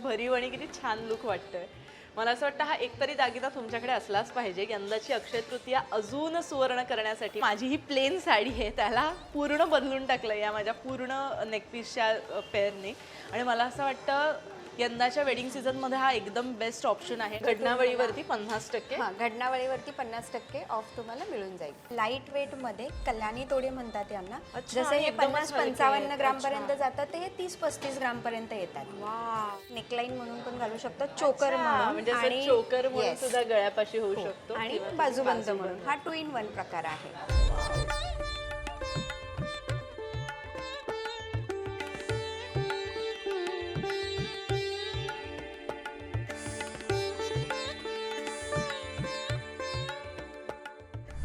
भरीव आणि किती छान लुक वाटतोय. मला असं वाटतं हा एकतरी दागिना तुमच्याकडे असलाच पाहिजे. यंदाची अक्षय तृतीया अजून सुवर्ण करण्यासाठी माझी ही प्लेन साडी आहे त्याला पूर्ण बदलून टाकलं या माझ्या पूर्ण नेकपीसच्या पेअरने. आणि मला असं वाटतं यंदाच्या वेडिंग सीझन मध्ये हा एकदम बेस्ट ऑप्शन आहे. घडणावळीवरती 50%. हां, घडणावळीवरती 50% ऑफ तुम्हाला मिळून जाईल. लाईट वेट मध्ये कल्याणी तोडे म्हणतात यांना. जसे हे 50-55 ग्राम पर्यंत जातात ते 30-35 ग्राम पर्यंत येतात. नेकलाईन म्हणून पण घालू शकतात, चोकर म्हणून म्हणजे असं चोकर म्हणून सुद्धा गळ्यापाशी होऊ शकतो आणि बाजूबंद म्हणून. हा 2 in 1 प्रकार आहे.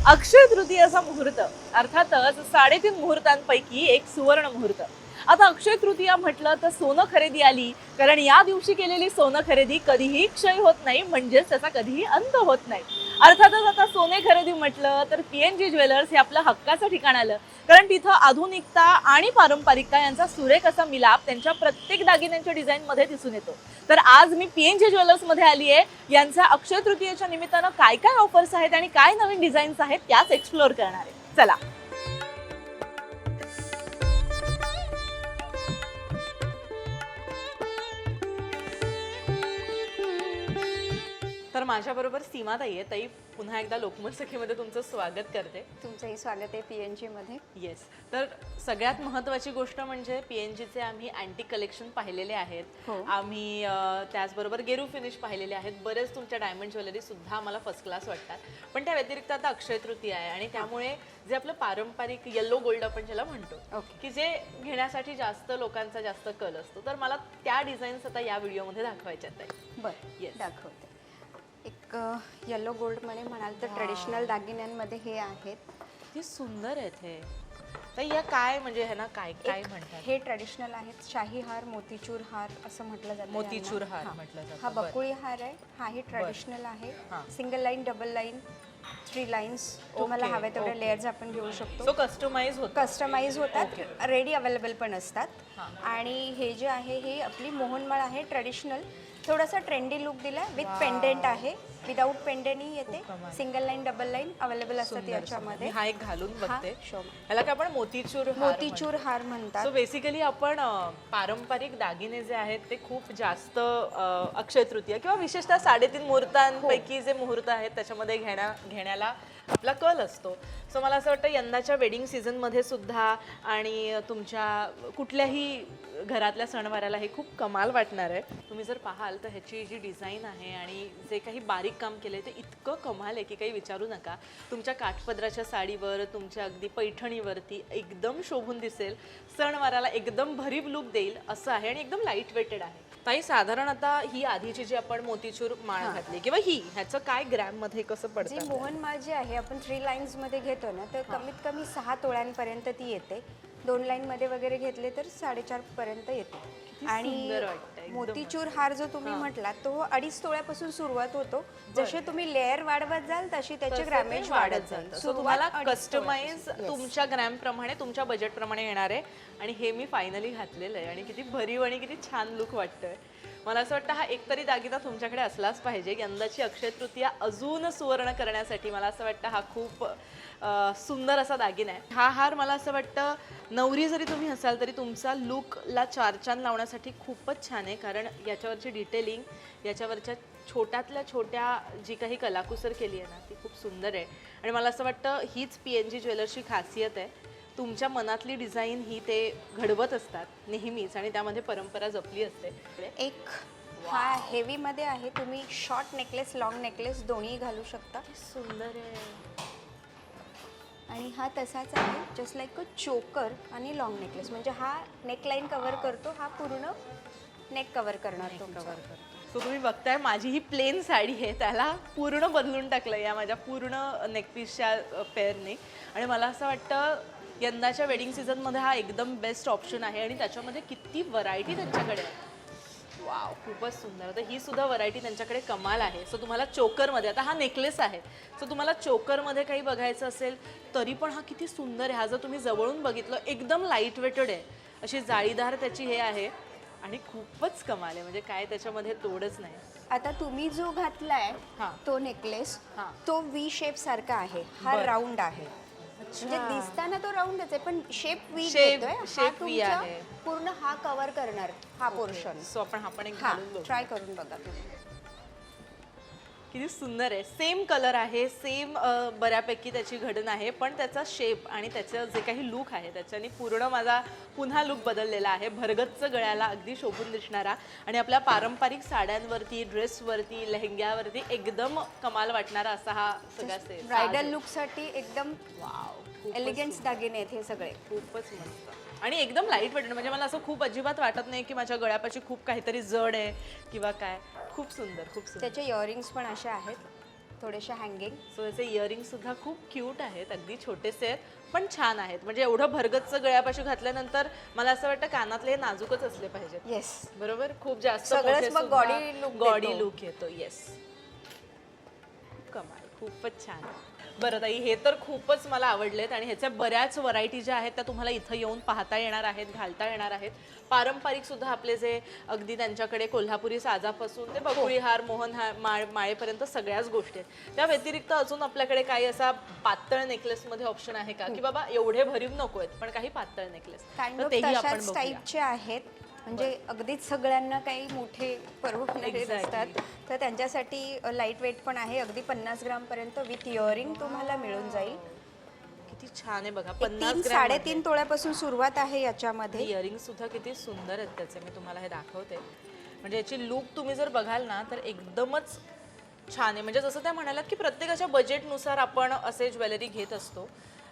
अक्षय तृतीयाचा मुहूर्त अर्थातच 3.5 मुहूर्तांपैकी एक सुवर्ण मुहूर्त. आता अक्षय तृतीया म्हटलं तर सोनं खरेदी आली, कारण या दिवशी केलेली सोनं खरेदी कधीही क्षय होत नाही, म्हणजेच त्याचा कधीही अंत होत नाही. अर्थातच आता सोने खरेदी म्हटलं तर PNG ज्वेलर्स हे आपलं हक्काचं ठिकाण आलं, कारण तिथं आधुनिकता आणि पारंपरिकता यांचा सुरेख असा मिलाप त्यांच्या प्रत्येक दागिन्यांच्या डिझाईनमध्ये दिसून येतो. तर आज मी PNG ज्वेलर्स मध्ये आली आहे. यांच्या अक्षय तृतीयेच्या निमित्तानं काय काय ऑफर्स आहेत आणि काय नवीन डिझाईन्स आहेत त्याच एक्सप्लोअर करणार आहे. चला. तर माझ्याबरोबर सीमाताई आहे. ताई, पुन्हा एकदा लोकमत सखीमध्ये तुमचं स्वागत करते. तुमचंही स्वागत आहे PNG मध्ये. येस. तर सगळ्यात महत्त्वाची गोष्ट म्हणजे PNGचे आम्ही अँटिक कलेक्शन पाहिलेले आहेत. आम्ही त्याचबरोबर गेरू फिनिश पाहिलेले आहेत. बरेच तुमच्या डायमंड ज्वेलरी सुद्धा आम्हाला फर्स्ट क्लास वाटतात. पण त्या व्यतिरिक्त आता अक्षय तृतीया आहे आणि त्यामुळे जे आपलं पारंपरिक येलो गोल्ड आपण ज्याला म्हणतो की जे घेण्यासाठी जास्त लोकांचा जास्त कल असतो, तर मला त्या डिझाईन्स आता या व्हिडिओमध्ये दाखवायच्या आहेत. बरं, दाखवते. एक येलो गोल्ड मध्ये म्हणाल तर ट्रेडिशनल दागिन्यांमध्ये हे आहेत. किती सुंदर आहेत हे. तर या काय म्हणजे हे ना काय काय म्हणतात? हे ट्रेडिशनल आहेत. शाही हार, मोतीचूर हार असं म्हटलं जातं. मोतीचूर हार म्हटलं जातं. हा बकुळी हार आहे. हाही ट्रेडिशनल आहे. Single line, double line, 3 lines तुम्हाला हवे तेवढे लेयर्स आपण घेऊ शकतो. सो कस्टमाइज होतात, रेडी अवेलेबल पण असतात. आणि हे जे आहे हे आपली मोहनमाळ आहे ट्रेडिशनल. थोडासा ट्रेंडी लुक दिला विथ पेंडेंट आहे. विदाउट पेंडेंटही येते. Single line, double line available असतात याच्यामध्ये. हा एक घालून बघते. ह्याला काय आपण मोतीचूर हार म्हणतात. सो बेसिकली आपण पारंपरिक दागिने जे आहेत ते खूप जास्त अक्षय तृतीया किंवा विशेषतः 3.5 मुहूर्तांपैकी जे मुहूर्त आहेत त्याच्यामध्ये घेण्याला आपला कल असतो. सो मला असं वाटतं यंदाच्या वेडिंग सीझनमध्ये सुद्धा आणि तुमच्या कुठल्याही घरातल्या सणवाराला हे खूप कमाल वाटणार आहे. तुम्ही जर पाहाल तर ह्याची जी डिझाईन आहे आणि जे काही बारीक काम केलंय ते इतकं कमाल आहे की काही विचारू नका. तुमच्या काठपदराच्या साडीवर, तुमच्या अगदी पैठणीवरती एकदम शोभून दिसेल. सणवाराला एकदम भरीव लुक देईल असं आहे आणि एकदम लाईट वेटेड आहे. ताई, साधारण आता ही आधीची जी आपण मोतीचूर माळ घातली किंवा ह्याचं काय ग्रॅम मध्ये कसं पडतं? जी मोहनमाळ जी आहे आपण 3 लाईन्स मध्ये घेतो ना, तर कमीत कमी 6 तोळ्यांपर्यंत ती येते. 2 लाईन मध्ये वगैरे घेतले तर 4.5 पर्यंत येते. आणि मोतीचूर हार जो तुम्ही म्हटला तो 2.5 तोळ्यापासून सुरुवात होतो. जसे तुम्ही लेअर वाढवत जाल तशी त्याचे ग्रॅमेज वाढत जाईल. सो तुम्हाला कस्टमाइज तुमच्या ग्रॅम प्रमाणे, तुमच्या बजेट प्रमाणे येणार आहे. आणि हे मी फायनली घातलेलं आहे आणि किती भरीव आणि किती छान लुक वाटतोय. मला असं वाटतं हा एकतरी दागिना तुमच्याकडे असलाच पाहिजे. यंदाची अक्षय तृतीया अजून सुवर्ण करण्यासाठी मला असं वाटतं हा खूप सुंदर असा दागिना आहे. हा हार मला असं वाटतं नवरी जरी तुम्ही असाल तरी तुमचा लुकला 4 चांद लावण्यासाठी खूपच छान आहे, कारण याच्यावरची डिटेलिंग, याच्यावरच्या छोट्यातल्या छोट्या जी काही कलाकुसर केली आहे ना ती खूप सुंदर आहे. आणि मला असं वाटतं हीच PNG ज्वेलर्सची खासियत आहे. तुमच्या मनातली डिझाईन ही ते घडवत असतात नेहमीच आणि त्यामध्ये परंपरा जपली असते. एक हा हेवी मध्ये आहे. तुम्ही शॉर्ट नेकलेस, लॉंग नेकलेस दोन्ही घालू शकता. सुंदर आहे. आणि हा तसाच आहे, जस्ट लाईक अ चोकर आणि लॉंग नेकलेस. म्हणजे हा नेकलाईन कव्हर करतो, हा पूर्ण नेक कव्हर करणार. सो तुम्ही बघताय माझी ही प्लेन साडी आहे त्याला पूर्ण बदलून टाकलं या माझ्या पूर्ण नेकपीसच्या पेअरने. आणि मला असं वाटतं यंदाच्या वेडिंग सीझनमध्ये हा एकदम बेस्ट ऑप्शन आहे. आणि त्याच्यामध्ये किती व्हरायटी त्यांच्याकडे आहे. वाव, खूपच सुंदर. तर ही सुद्धा व्हरायटी त्यांच्याकडे कमाल आहे. सो तुम्हाला चोकरमध्ये, आता हा नेकलेस आहे, सो तुम्हाला चोकरमध्ये काही बघायचं असेल तरी पण हा किती सुंदर आहे. हा जर तुम्ही जवळून बघितलं एकदम लाईट वेटेड आहे, अशी जाळीदार त्याची हे आहे. आणि खूपच कमाल आहे, म्हणजे काय त्याच्यामध्ये तोडच नाही. आता तुम्ही जो घातलाय हा. तो नेकलेस, हा. तो व्ही शेप सारखा आहे, हा बरं. राऊंड आहे. म्हणजे दिसताना तो राऊंडच आहे पण शेप व्ही Shape- घेतोय, हा shape V तुमचा आहे. पूर्ण हा कव्हर करणार हा पोर्शन. सो आपण एक हा घालून बघू. ट्राय करून बघा तुम्ही. किती सुंदर आहे, सेम कलर आहे, सेम बऱ्यापैकी त्याची घडण आहे, पण त्याचा शेप आणि त्याचं जे काही लुक आहे त्याच्याने पूर्ण माझा पुन्हा लुक बदललेला आहे. भरगच्च गळ्याला अगदी शोभून दिसणारा आणि आपल्या पारंपरिक साड्यांवरती, ड्रेसवरती, लेहंग्यावरती एकदम कमाल वाटणारा असा हा सगळा सेट. ब्रायडल लुक साठी एकदम वाव, एलिगन्स दागिने आहेत हे सगळे. खूपच मस्त आणि एकदम लाईट वेट, म्हणजे मला असं खूप अजिबात वाटत नाही की माझ्या गळ्यापाशी खूप काहीतरी जड आहे किंवा काय. खूप सुंदर, खूप सुंदर. त्याचे इयरिंग्स पण असे आहेत थोडेसे हँगिंग. सो याचे इयरिंग सुद्धा खूप क्यूट आहेत, अगदी छोटेसे आहेत पण छान आहेत. म्हणजे एवढं भरगच्च गळ्यापाशी घातल्यानंतर मला असं वाटतं कानातले हे नाजूकच असले पाहिजेत. येस, बरोबर, खूप जास्त सगळंच मग body look गॉडी देतो. लुक येतो. येस, कमाल, खूपच छान. बरं ताई, हे तर खूपच मला आवडलेत आणि ह्याच्या बऱ्याच व्हरायटी ज्या आहेत त्या तुम्हाला इथं येऊन पाहता येणार आहेत, घालता येणार आहेत. पारंपरिक सुद्धा आपले जे अगदी त्यांच्याकडे कोल्हापुरी साजापासून ते बकुळी हार, मोहन हार, माळेपर्यंत सगळ्याच गोष्टी आहेत. त्या व्यतिरिक्त अजून आपल्याकडे काही असा पातळ नेकलेसमध्ये ऑप्शन आहे का, की बाबा एवढे भरीव नको आहेत पण काही पातळ नेकलेस, काइंड तर ऑफ तेही आपण तशाच बघूया. टाईपचे आहेत. म्हणजे अगदीच सगळ्यांना काही मोठे परवडणारे Exactly. नसतात, तर त्यांच्यासाठी लाईट वेट पण आहे. अगदी 50 ग्राम पर्यंत विथ इयरिंग तुम्हाला मिळून जाईल. किती छान आहे बघा, 3 3.5 तोळ्यापासून सुरुवात आहे याच्यामध्ये. इयरिंग सुद्धा किती सुंदर आहेत त्याचे, मी तुम्हाला हे दाखवते. म्हणजे याची लुक तुम्ही जर बघाल ना तर एकदमच छान आहे. म्हणजे जसं त्या म्हणालात की प्रत्येकाच्या बजेटनुसार आपण असे ज्वेलरी घेत असतो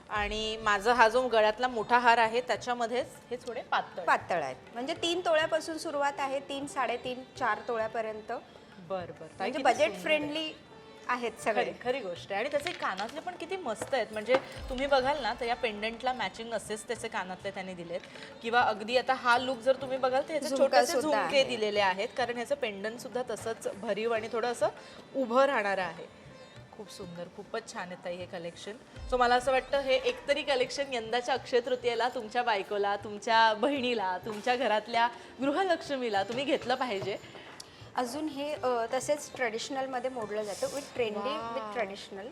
आणि माझा हा जो गळ्यातला मोठा हार आहे त्याच्यामध्येच हे थोडे पातळ आहेत. म्हणजे 3 तोळ्यापासून सुरुवात आहे, 3, 3.5, 4 तोळ्यापर्यंत. बर बर, म्हणजे बजेट फ्रेंडली आहेत सगळे. खरी गोष्ट आहे. आणि त्याचे कानातले पण किती मस्त आहेत. म्हणजे तुम्ही बघाल ना तर या पेंडंटला मॅचिंग असेच त्याचे कानातले त्यांनी दिलेत. किंवा अगदी आता हा लुक जर तुम्ही बघाल तर ह्याचे छोटेसे झुमके दिलेले आहेत, कारण ह्याचं पेंडंट सुद्धा तसंच भरीव आणि थोडं असं उभं राहणारं आहे. खूप सुंदर, खूपच छान आहे ताई हे कलेक्शन. सो मला असं वाटतं हे एकतरी कलेक्शन यंदाच्या अक्षय तृतीयेला तुमच्या बायकोला, तुमच्या बहिणीला, तुमच्या घरातल्या गृहलक्ष्मीला तुम्ही घेतलं पाहिजे. अजून हे तसेच ट्रेडिशनल मध्ये मोडलं जातं, विथ ट्रेंडी विथ ट्रेडिशनल.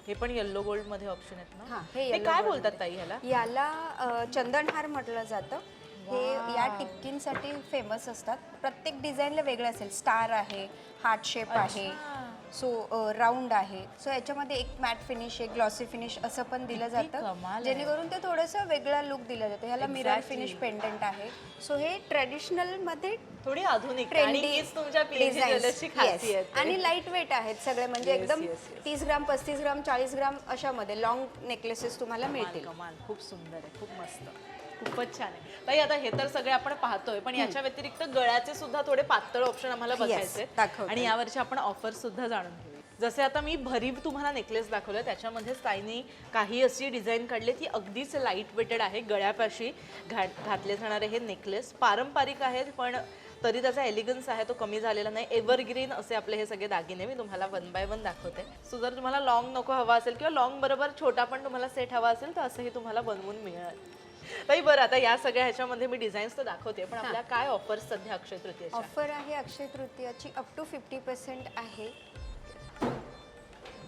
हे पण येल्लो गोल्ड मध्ये ऑप्शन आहेत ना. हा, हे हे काय बोलतात ताई ह्याला? याला चंदनहार म्हटलं जातं. हे या टिक्कींसाठी फेमस असतात. प्रत्येक डिझाईनला वेगळं असेल. स्टार आहे, हार्ट शेप आहे, सो राऊंड आहे. सो याच्यामध्ये एक मॅट फिनिश, एक ग्लॉसी फिनिश असं पण दिलं जातं, जेणेकरून ते थोडंसं वेगळा लुक दिला जातो. ह्याला मिरर फिनिश पेंडंट आहे. सो हे ट्रेडिशनल मध्ये थोडी आधुनिक आणि हीच तुमच्या PNG ज्वेलर्सची खासियत आहे. आणि लाईट वेट आहेत सगळे. म्हणजे एकदम 30 ग्राम, 35 ग्राम, 40 ग्राम अशामध्ये लॉंग नेकलेसेस तुम्हाला मिळतील. कमाल, खूप सुंदर आहे, खूप मस्त, खूपच छान आहे ताई. आता हे तर सगळे आपण पाहतोय, पण याच्या व्यतिरिक्त गळ्याचे सुद्धा थोडे पातळ ऑप्शन आम्हाला बघायचे दाखवते. आणि यावरची आपण ऑफर सुद्धा जाणून घेऊ. जसे आता मी भरीव तुम्हाला नेकलेस दाखवलं, त्याच्यामध्ये ताईंनी काही अशी डिझाईन काढली ती अगदीच लाईट वेटेड आहे. गळ्यापाशी घातले जाणारे हे नेकलेस पारंपरिक आहेत, पण तरी त्याचा एलिगन्स आहे तो कमी झालेला नाही. एव्हरग्रीन असे आपले हे सगळे दागिने मी तुम्हाला 1 बाय 1 दाखवते. सो जर तुम्हाला लॉंग नको हवा असेल किंवा लॉंग बरोबर छोटा पण तुम्हाला सेट हवा असेल तर असंही तुम्हाला बनवून मिळेल. ताई बरं, आता या सगळ्या ह्याच्यामध्ये मी डिझाईन्स तर दाखवते, पण आपल्या काय ऑफर्स सध्या अक्षय तृतीयेच्या? ऑफर आहे अक्षय तृतीयाची अप टू 50% आहे.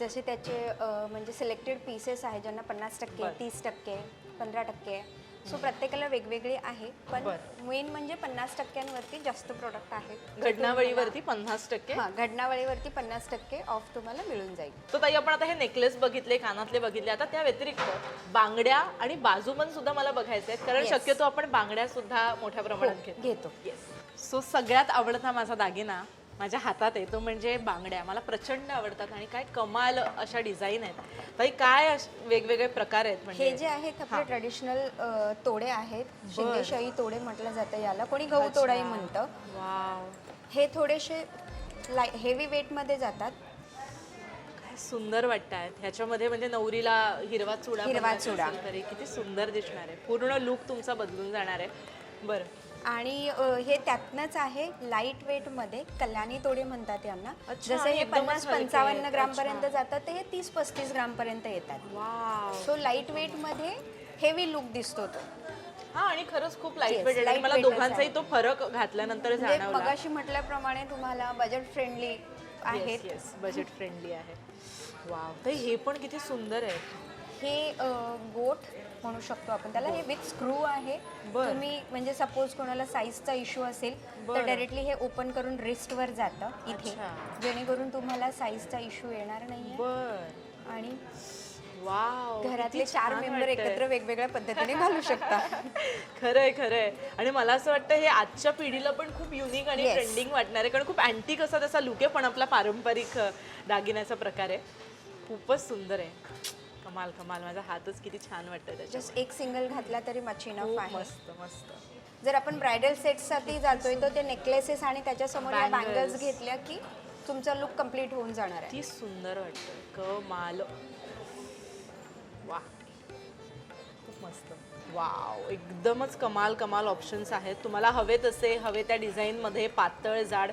जसे त्याचे म्हणजे सिलेक्टेड पीसेस आहे ज्यांना 50%, 30%, 15%. सो प्रत्येकाला वेगवेगळे आहे, पण मेन म्हणजे 50% जास्त प्रोडक्ट आहे. घडणावळीवरती 50%. हां, घडणावळीवरती 50% ऑफ तुम्हाला मिळून जाईल. तो ताई आपण आता हे नेकलेस बघितले, कानातले बघितले, आता त्या व्यतिरिक्त बांगड्या आणि बाजूबंद सुद्धा मला बघायचे आहेत, कारण शक्यतो आपण बांगड्या सुद्धा मोठ्या प्रमाणात घेतो. सो सगळ्यात आवडता माझा दागिना माझ्या हातात आहे तो म्हणजे बांगड्या. मला प्रचंड आवडतात आणि काय कमाल अशा डिझाईन आहेत ताई. काय वेगवेगळे प्रकार आहेत? म्हणजे हे जे आहेत आपले ट्रेडिशनल तोडे आहेत. शिंदेशाही तोडे म्हटलं जातं याला, कोणी गहू तोडाही म्हणतं. वाव, हे थोडेसे हेवी वेट मध्ये जातात. काय सुंदर वाटतात ह्याच्यामध्ये. म्हणजे नवरीला हिरवा चुडा तरी किती सुंदर दिसणार आहे. पूर्ण लुक तुमचा बदलून जाणार आहे. बरं, आणि हे त्यातनंच आहे लाईट वेट मध्ये. कल्याणी तोडे म्हणतात यांना. जसे हे 50-55 ग्राम पर्यंत जातात, ते हे 30-35 ग्राम पर्यंत येतात. वाव, सो लाईट वेट मध्ये हेवी लुक दिसतो तो. हा आणि खरंच खूप लाईट Yes, वेट आणि मला lightweightच दोघांचाही आहे. तो फरक घातल्यानंतर म्हणजे जाणवला. मगाशी म्हटल्याप्रमाणे तुम्हाला बजेट फ्रेंडली आहेत. येस बजेट फ्रेंडली आहे. वाव, तर हे पण किती सुंदर आहे. हे गोट म्हणू शकतो आपण त्याला. हे विथ स्क्रू आहे. बरं. तुम्ही म्हणजे सपोज कोणाला साईजचा इश्यू असेल तर बरं. डायरेक्टली हे ओपन करून रिस्टवर जातं इथे, अच्छा. जेणेकरून तुम्हाला साईजचा इश्यू येणार नाहीये. बर, आणि वाव, घरातले किती 4 छान मेंबर वाटतंय. एकत्र वेगवेगळ्या पद्धतीने घालू शकता. खरंय खरंय. आणि मला असं वाटतं हे आजच्या पिढीला पण खूप युनिक आणि Yes. ट्रेंडिंग वाटणार आहे, कारण खूप अँटिक असा त्याचा लुक आहे, पण आपला पारंपरिक दागिन्याचा प्रकार आहे. खूपच सुंदर आहे. कमाल कमाल, माझा हातच किती छान वाटतं त्याच्यात. जस्ट एक सिंगल घातला तरी मच इनफ खूप आहे. मस्त मस्त. जर आपण ब्रायडल सेटसाठी जातोय तर ते नेकलेसेस आणि त्याच्यासमोर या Bangles. बँगल्स घेतल्या की तुमचा लुक कम्प्लीट होऊन जाणार आहे. किती सुंदर वाटतं, कमाल. वा, खूप मस्त. वाव, एकदमच कमाल कमाल ऑप्शन्स आहेत. तुम्हाला हवे तसे, हवे त्या डिझाईनमध्ये पातळ जाड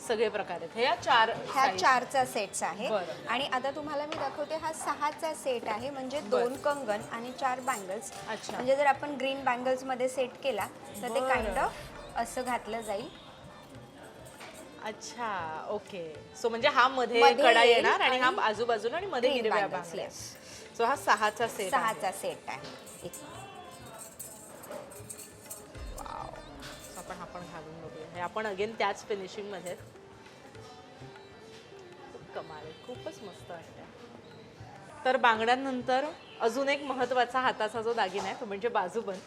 सगळे प्रकार आहेत. हे या 4 ह्या 4चा सेट्स आहे. बरं. आणि आता तुम्हाला मी दाखवते हा 6चा सेट आहे, म्हणजे 2 कंगन आणि 4 बँगल्स. अच्छा. म्हणजे जर आपण ग्रीन बँगल्स मध्ये सेट केला तर ते बरं. काइंड ऑफ असं घातलं जाईल. अच्छा, ओके. सो म्हणजे हा मध्ये मध्ये कडा येईल येणार आणि हा आणि आजूबाजूला आणि मध्ये green हिरव्या bangles, बांगड्या. yes. सो हा 6चा सेट आहे. 6चा सेट आहे. वाव. So आपण हा पण घालून बघूया. हे आपण अगेन त्याच फिनिशिंग मध्ये. खूप कमाल आहे, खूपच मस्त वाटतं. तर बांगड्यांनंतर अजून एक महत्त्वाचा हाताचा जो दागिना आहे तो म्हणजे बाजूबंद.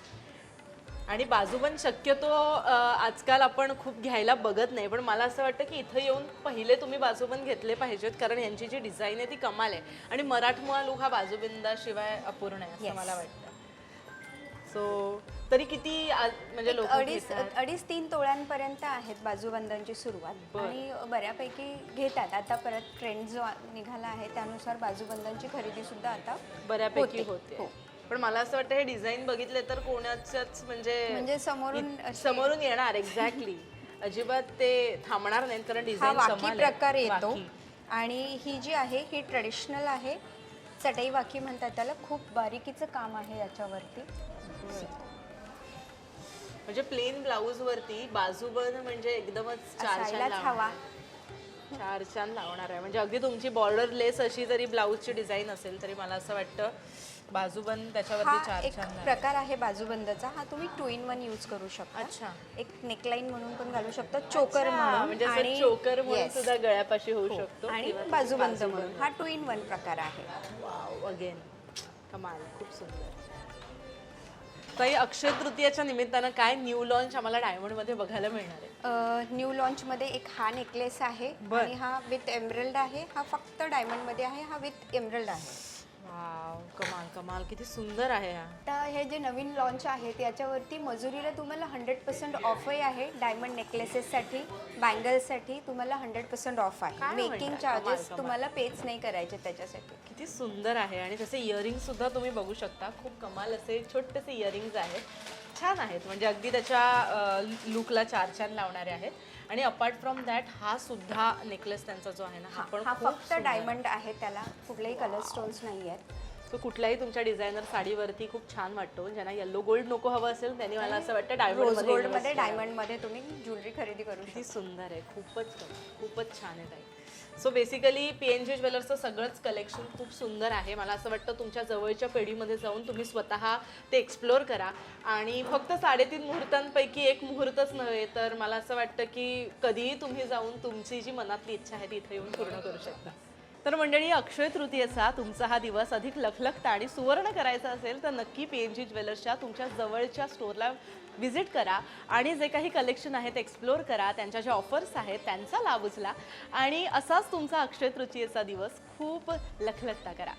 आणि बाजूबंद शक्यतो आजकाल आपण खूप घ्यायला बघत नाही, पण मला असं वाटतं की इथं येऊन पहिले तुम्ही बाजूबंद घेतले पाहिजेत, कारण यांची जी डिझाईन आहे ती कमाल आहे आणि मराठमोळा लुक हा बाजूबंदाशिवाय अपूर्ण आहे असं Yes. मला वाटतं. सो तरी किती म्हणजे लोक 2.5-3 तोळ्यांपर्यंत आहेत बाजूबंदांची सुरुवात. बरं. आणि बऱ्यापैकी घेतात. आता परत ट्रेंड जो निघाला आहे त्यानुसार बाजूबंदांची खरेदी सुद्धा आता बऱ्यापैकी होते. होते. हो. पण मला असं वाटतं हे डिझाईन बघितले तर कोणाच्याच म्हणजे समोरून अशी- समोरून येणार एक्झॅक्टली. अजिबात ते थांबणार नाहीत, कारण हा डिझाईन वाकी कमाल प्रकार आहे. येतो. वाकी. आणि ही जी आहे ही ट्रेडिशनल आहे. चटई वाकी म्हणतात त्याला. खूप बारीकीचं काम आहे याच्यावरती. म्हणजे प्लेन ब्लाऊज वरती बाजूबंद म्हणजे एकदमच चार असायलाच छान हवा. चार छान लावणार आहे. म्हणजे अगदी तुमची बॉर्डर लेस अशी जरी ब्लाऊजची डिझाईन असेल तरी मला असं वाटतं बाजूबंद त्याच्यावरती हा चार एक छान लावणार. प्रकार आहे बाजूबंदाचा. हा तुम्ही 2-in-1 यूज करू शकता. अच्छा. एक नेकलाईन म्हणून पण घालू शकता, चोकर अच्छा, म्हणून म्हणजे असं चोकर म्हणून Yes. सुद्धा गळ्यापाशी होऊ हो. शकतो आणि किंवा बाजूबंद म्हणून हा 2-in-1 प्रकार आहे. वाव, अगेन कमाल, खूप सुंदर. ताई, अक्षय तृतीयाच्या निमित्तानं काय न्यू लॉन्च आम्हाला डायमंड मध्ये बघायला मिळणार आहे? न्यू लॉन्च मध्ये एक हा नेकलेस आहे. बर. आणि हा विथ एमरल्ड आहे. हा फक्त डायमंड मध्ये आहे. हा विथ एमरल्ड आहे. वाव, कमाल कमाल, किती सुंदर आहे हा. आता हे जे नवीन लॉन्च आहेत याच्यावरती मजुरीला तुम्हाला 100% ऑफही आहे. डायमंड नेकलेसेससाठी, बँगल्ससाठी तुम्हाला 100% ऑफ आहे. काय मेकिंग म्हणताय? चार्जेस कमाल. तुम्हाला पेच नाही करायचे त्याच्यासाठी. किती सुंदर आहे. आणि तसे इयरिंग सुद्धा तुम्ही बघू शकता. खूप कमाल असे छोटेसे इयरिंग्स आहेत, छान आहेत. म्हणजे अगदी त्याच्या लुकला चार छान लावणारे आहेत. आणि अपार्ट फ्रॉम दॅट हा सुद्धा नेकलेस त्यांचा जो आहे ना हा पण हा खूप फक्त डायमंड आहे. त्याला कुठलेही कलर स्टोन्स नाही आहेत. तो कुठल्याही तुमच्या डिझायनर साडीवरती खूप छान वाटतो. ज्यांना येलो गोल्ड नको हवं असेल त्यांनी मला असं वाटतं डायमंड रोज मध्ये गोल्ड invest मध्ये करावं. डायमंड मध्ये तुम्ही ज्वेलरी खरेदी करू शकता. किती सुंदर आहे, खूपच खूपच छान आहे ताई. सो बेसिकली PNG ज्वेलर्सचं सगळंच कलेक्शन खूप सुंदर आहे. मला असं वाटतं तुमच्या जवळच्या पेढीमध्ये जाऊन तुम्ही स्वतः ते एक्सप्लोअर करा. आणि फक्त 3.5 मुहूर्तांपैकी एक मुहूर्तच नव्हे, तर मला असं वाटतं की कधीही तुम्ही जाऊन तुमची जी मनातली इच्छा आहे ती इथे येऊन पूर्ण करू शकता. तर मंडळी, अक्षय तृतीयेचा तुमचा हा दिवस अधिक लखलखता आणि सुवर्ण करायचा असेल तर नक्की PNG ज्वेलर्सच्या तुमच्या जवळच्या स्टोअरला व्हिजिट करा आणि जे काही कलेक्शन आहे ते एक्सप्लोअर करा. त्यांच्या ज्या ऑफर्स आहेत त्यांचा लाभ उचला आणि असाच तुमचा अक्षय तृतीयेचा दिवस खूप लखलखता करा.